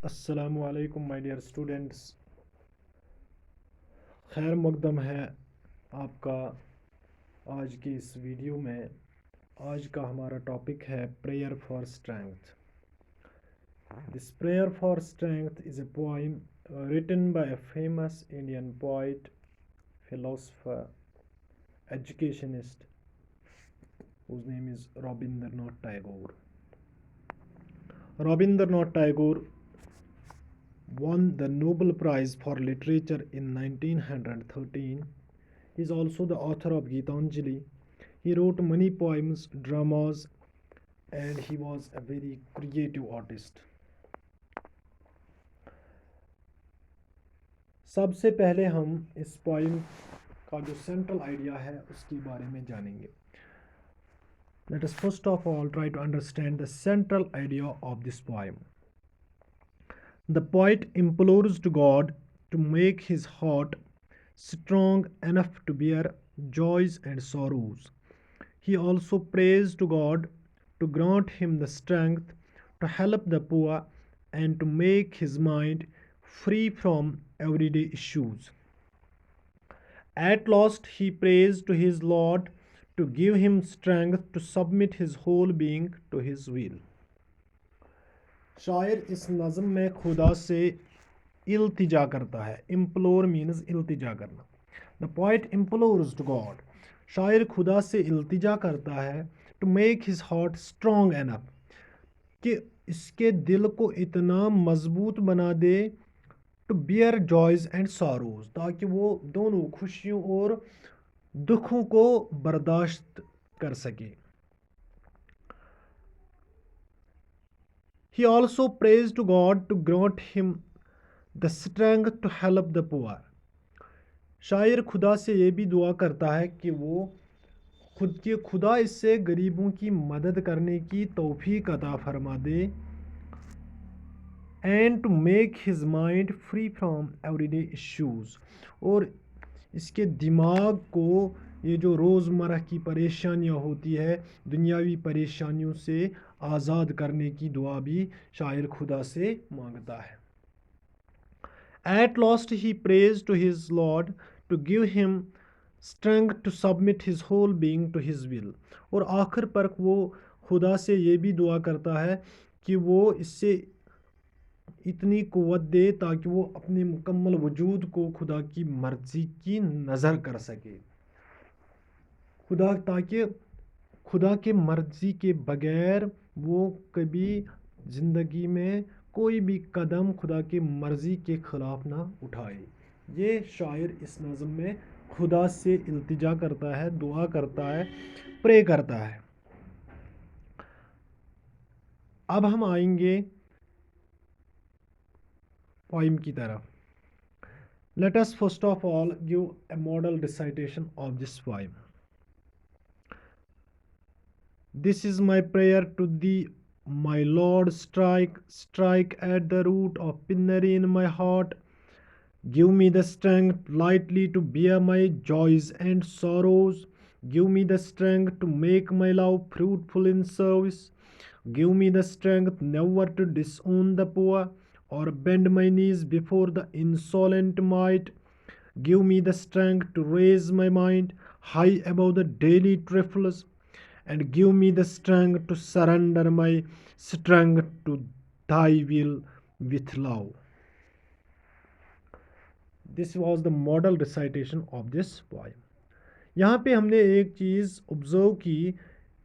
السلام علیکم my dear students, خیر مقدم ہے آپ کا آج کی اس ویڈیو میں۔ آج کا ہمارا ٹاپک ہے prayer for strength. This prayer for strength is a poem written by a famous Indian poet, philosopher, educationist whose name is Rabindranath Tagore. Rabindranath Tagore won the Nobel Prize for Literature in 1913. He is also the author of Gitanjali. He wrote many poems, dramas, and he was a very creative artist. سب سے پہلے ہم اس poem کا جو central idea ہے اس کے بارے میں جانیں گے. Let us first of all try to understand the central idea of this poem. The poet implores to God to make his heart strong enough to bear joys and sorrows. He also prays to God to grant him the strength to help the poor and to make his mind free from everyday issues. At last, he prays to his Lord to give him strength to submit his whole being to his will. شاعر اس نظم میں خدا سے التجا کرتا ہے. امپلور means التجا کرنا. The poet implores to God. شاعر خدا سے التجا کرتا ہے to make his heart strong enough کہ اس کے دل کو اتنا مضبوط بنا دے to bear joys and sorrows تاکہ وہ دونوں خوشیوں اور دکھوں کو برداشت کر سکے. He also prays to God to grant him the strength to help the poor. شاعر خدا سے یہ بھی دعا کرتا ہے کہ وہ خدا اس سے غریبوں کی مدد کرنے کی توفیق عطا فرما دے and to make his mind free from everyday issues اور اس کے دماغ کو یہ جو روزمرہ کی پریشانیاں ہوتی ہے دنیاوی پریشانیوں سے آزاد کرنے کی دعا بھی شاعر خدا سے مانگتا ہے. At last he prays to his Lord to give him strength to submit his whole being to his will اور آخر پر وہ خدا سے یہ بھی دعا کرتا ہے کہ وہ اس سے اتنی قوت دے تاکہ وہ اپنے مکمل وجود کو خدا کی مرضی کی نظر کر سکے. تاکہ خدا کے مرضی کے بغیر وہ کبھی زندگی میں کوئی بھی قدم خدا کے مرضی کے خلاف نہ اٹھائے. یہ شاعر اس نظم میں خدا سے التجا کرتا ہے، دعا کرتا ہے، پرے کرتا ہے. اب ہم آئیں گے پوئم کی طرف. Let us first of all give a model recitation of this poem. This is my prayer to thee, my Lord, strike at the root of penury in my heart. Give me the strength lightly to bear my joys and sorrows. Give me the strength to make my love fruitful in service. Give me the strength never to disown the poor or bend my knees before the insolent might. Give me the strength to raise my mind high above the daily trifles, and give me the strength to surrender my strength to thy will with love. This was the model recitation of this poem. یہاں پہ ہم نے ایک چیز observe کی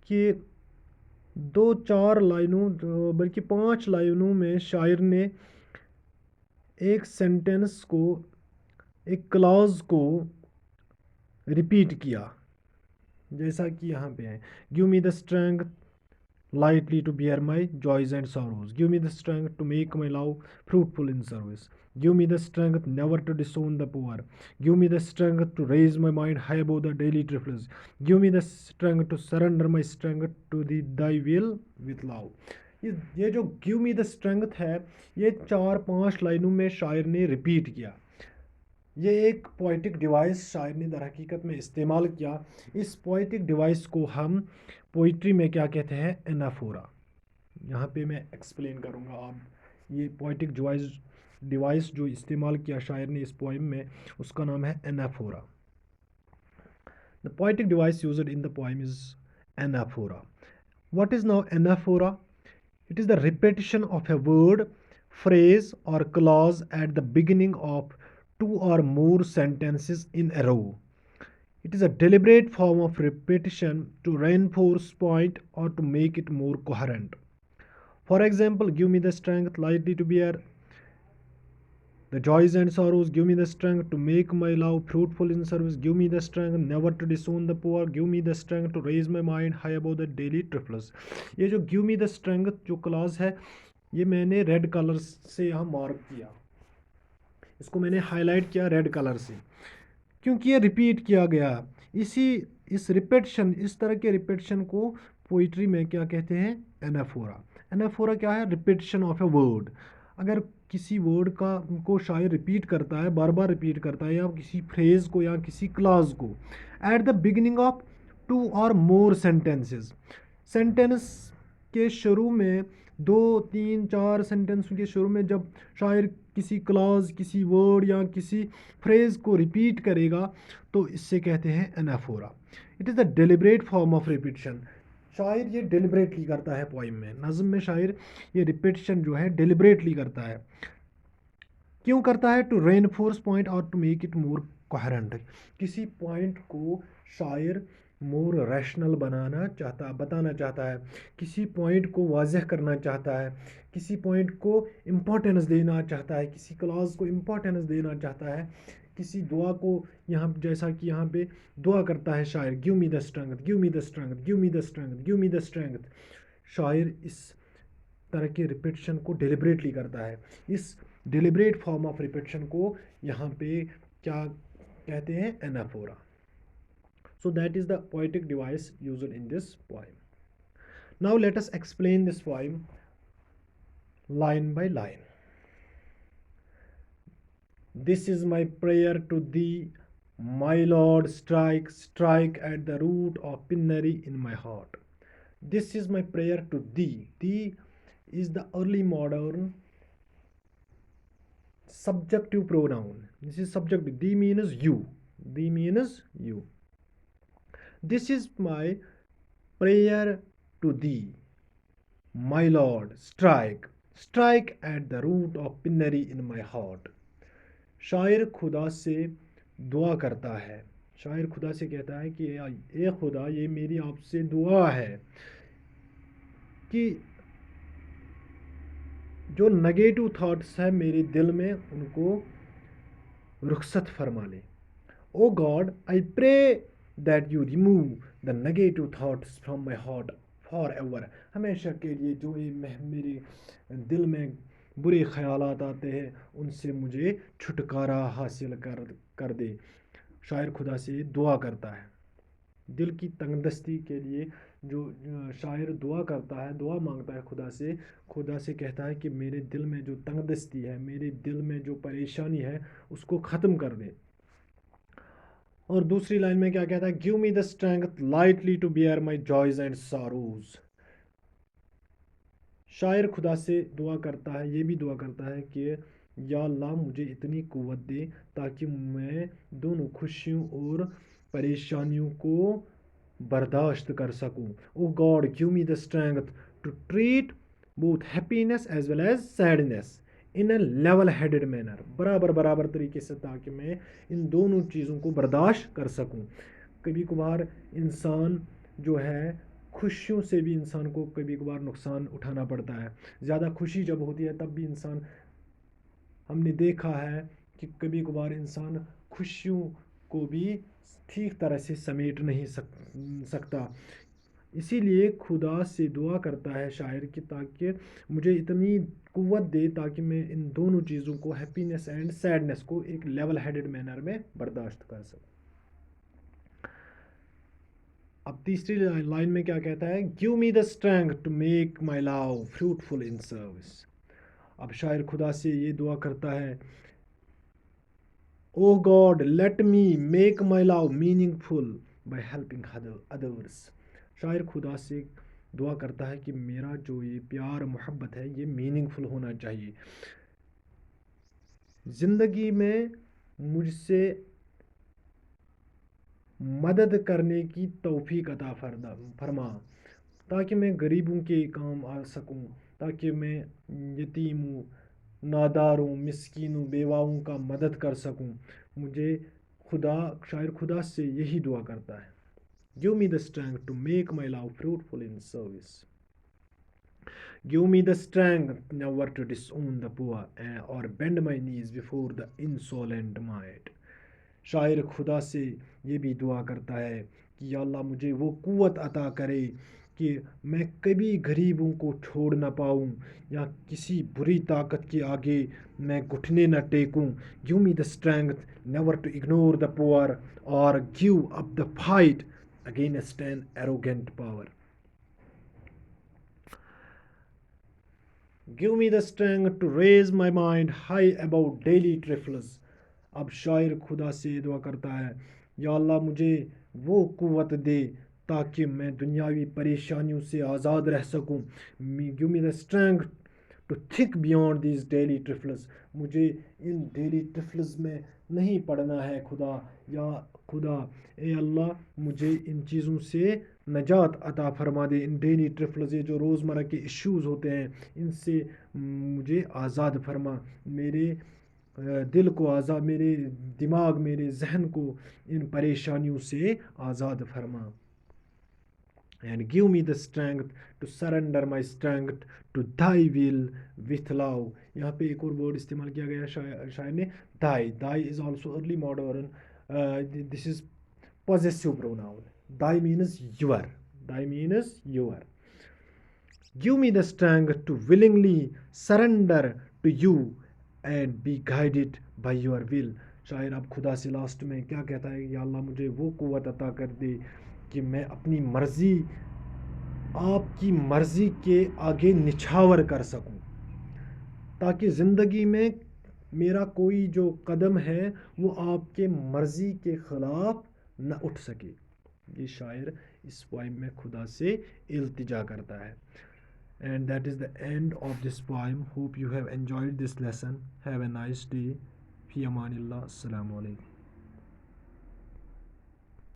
کہ 2-4 لائنوں بلکہ 5 لائنوں میں شاعر نے ایک سینٹنس کو، ایک کلاز کو ریپیٹ کیا، جیسا کہ یہاں پہ ہے Give me the strength lightly to bear my joys and sorrows. Give me the strength to make my love fruitful in service. Give me the strength never to disown the poor. Give me the strength to raise my mind high above the daily trifles. Give me the strength to surrender my strength to thy will with love. یہ جو give me the strength ہے یہ 4-5 لائنوں میں شاعر نے repeat کیا. یہ ایک پوئٹک ڈیوائس شاعر نے در حقیقت میں استعمال کیا. اس پوئٹک ڈیوائس کو ہم پوئٹری میں کیا کہتے ہیں؟ انافورا. یہاں پہ میں ایکسپلین کروں گا. آپ یہ پوئٹک ڈیوائس جو استعمال کیا شاعر نے اس پوئم میں، اس کا نام ہے انیفورا. The poetic device used in the poem is anaphora. What is now anaphora? It is the repetition of a word, phrase, or clause at the beginning of two or more sentences in a row. It is a deliberate form of repetition to reinforce point or to make it more coherent. For example, give me the strength lightly to bear the joys and sorrows. Give me the strength to make my love fruitful in service. Give me the strength never to disown the poor. Give me the strength to raise my mind high above the daily trifles. یہ جو give me the strength جو class ہے، یہ میں نے red colour سے یہاں mark کیا، اس کو میں نے ہائی لائٹ کیا ریڈ کلر سے، کیونکہ یہ ریپیٹ کیا گیا. اس ریپیٹشن، اس طرح کے ریپیٹشن کو پوئٹری میں کیا کہتے ہیں؟ انیفورا. انیفورا کیا ہے؟ ریپیٹشن آف اے ورڈ. اگر کسی ورڈ کو شاعر ریپیٹ کرتا ہے، بار بار ریپیٹ کرتا ہے، یا کسی فریز کو یا کسی کلاز کو at the beginning of two or more sentences, sentence کے شروع میں، 2 3 4 سینٹینس کے شروع میں جب شاعر کسی کلاز، کسی ورڈ یا کسی فریز کو ریپیٹ کرے گا تو اس سے کہتے ہیں anaphora. It is the deliberate form of repetition. شاعر یہ ڈیلیبریٹلی کرتا ہے پوائم میں، نظم میں شاعر یہ ریپیٹیشن جو ہے ڈیلیبریٹلی کرتا ہے. کیوں کرتا ہے؟ ٹو رینفورس پوائنٹ اور to make it more coherent. کسی پوائنٹ کو شاعر مور ریشنل بتانا چاہتا ہے، کسی پوائنٹ کو واضح کرنا چاہتا ہے، کسی پوائنٹ کو امپورٹنس دینا چاہتا ہے، کسی کلاز کو امپورٹنس دینا چاہتا ہے، کسی دعا کو، یہاں جیسا کہ یہاں پہ دعا کرتا ہے شاعر، گیو می دا اسٹرنگتھ، گیو می دا اسٹرنگتھ، گیو می دا اسٹرنگتھ، گیو می دا اسٹرنگتھ. شاعر اس طرح کے ریپیٹیشن کو ڈیلیبریٹلی کرتا ہے. اس ڈیلیبریٹ فارم آف ریپیٹیشن کو یہاں پہ کیا کہتے ہیں؟ انیفورا. So that is the poetic device used in this poem. Now let us explain this poem line by line. This is my prayer to thee, my Lord, strike, strike at the root of penury in my heart. This is my prayer to thee. Thee is the early modern subjunctive pronoun. This is subjunctive. Thee means you. Thee means you. This is my prayer to thee, my Lord, strike, strike at the root of penury in my heart. شاعر خدا سے دعا کرتا ہے. شاعر خدا سے کہتا ہے کہ اے خدا، یہ میری آپ سے دعا ہے کہ جو نگیٹو تھاٹس ہیں میرے دل میں ان کو رخصت فرما لے. او گاڈ، آئی پرے that you remove the negative thoughts from my heart forever. ہمیشہ کے لیے جو میرے دل میں برے خیالات آتے ہیں ان سے مجھے چھٹکارا حاصل کر دے. شاعر خدا سے دعا کرتا ہے دل کی تنگ دستی کے لیے. جو شاعر دعا کرتا ہے، دعا مانگتا ہے خدا سے کہتا ہے کہ میرے دل میں جو تنگ دستی ہے، میرے دل میں جو پریشانی ہے اس کو ختم کر دے. اور دوسری لائن میں کیا کہتا ہے؟ Give me the strength lightly to bear my joys and sorrows. شاعر خدا سے دعا کرتا ہے، یہ بھی دعا کرتا ہے کہ یا اللہ مجھے اتنی قوت دے تاکہ میں دونوں خوشیوں اور پریشانیوں کو برداشت کر سکوں. O God give me the strength to treat both happiness as well as sadness in a level headed manner. برابر طریقے سے، تاکہ میں ان دونوں چیزوں کو برداشت کر سکوں. کبھی کبھار انسان جو ہے، خوشیوں سے بھی انسان کو کبھی کبھار نقصان اٹھانا پڑتا ہے. زیادہ خوشی جب ہوتی ہے تب بھی انسان، ہم نے دیکھا ہے کہ کبھی کبھار انسان خوشیوں کو بھی ٹھیک طرح سے سمیٹ نہیں سکتا. اسی لیے خدا سے دعا کرتا ہے شاعر کہ تاکہ مجھے اتنی قوت دے تاکہ میں ان دونوں چیزوں کو، ہیپینس اینڈ سیڈنس کو، ایک لیول ہیڈڈ مینر میں برداشت کر سکوں. اب تیسری لائن میں کیا کہتا ہے؟ Give me the strength to make my love fruitful in service. اب شاعر خدا سے یہ دعا کرتا ہے، O God let me make my love meaningful by helping others. شاعر خدا سے دعا کرتا ہے کہ میرا جو یہ پیار محبت ہے یہ میننگ فل ہونا چاہیے، زندگی میں مجھ سے مدد کرنے کی توفیق عطا فرما، تاکہ میں غریبوں کے کام آ سکوں، تاکہ میں یتیموں، ناداروں، مسکینوں، بیواؤں کا مدد کر سکوں۔ مجھے شاعر خدا سے یہی دعا کرتا ہے، Give me the strength to make my love fruitful in service. Give me the strength never to disown the poor or bend my knees before the insolent might. شاعر خدا سے یہ بھی دعا کرتا ہے کہ یا اللہ مجھے وہ قوت عطا کرے کہ میں کبھی غریبوں کو چھوڑ نہ پاؤں یا کسی بری طاقت کے آگے میں گھٹنے نہ ٹیکوں۔ Give me the strength never to ignore the poor or give up the fight against an arrogant power. Give me the strength to raise my mind high above daily trifles. اب شاعر خدا سے دعا کرتا ہے، یا اللہ مجھے وہ قوت دے تاکہ میں دنیاوی پریشانیوں سے آزاد رہ سکوں۔ Give me the strength to think beyond these daily trifles. مجھے ان ڈیلی ٹرفلز میں نہیں پڑنا ہے خدا، یا خدا اے اللہ مجھے ان چیزوں سے نجات عطا فرما دے، ان ڈیلی ٹرفلز جو روزمرہ کے ایشوز ہوتے ہیں ان سے مجھے آزاد فرما، میرے دل کو آزاد، میرے دماغ، میرے ذہن کو ان پریشانیوں سے آزاد فرما۔ And give me the strength to surrender my strength to thy will with love. یہاں پہ ایک اور ورڈ استعمال کیا گیا شاعر نے، thy. Thy is also early modern. This is possessive pronoun. Thy means your. Thy means your. Give me the strength to willingly surrender to you and be guided by your will. شاعر اب خدا سے last میں کیا کہتا ہے، یا اللہ مجھے وہ قوت عطا کر دے کہ میں اپنی مرضی آپ کی مرضی کے آگے نچھاور کر سکوں، تاکہ زندگی میں میرا کوئی جو قدم ہے وہ آپ کے مرضی کے خلاف نہ اٹھ سکے۔ یہ شاعر اس پوائم میں خدا سے التجا کرتا ہے۔ And that is the end of this poem. Hope you have enjoyed this lesson. Have a nice day. Fi amanillah. Assalamu alaikum.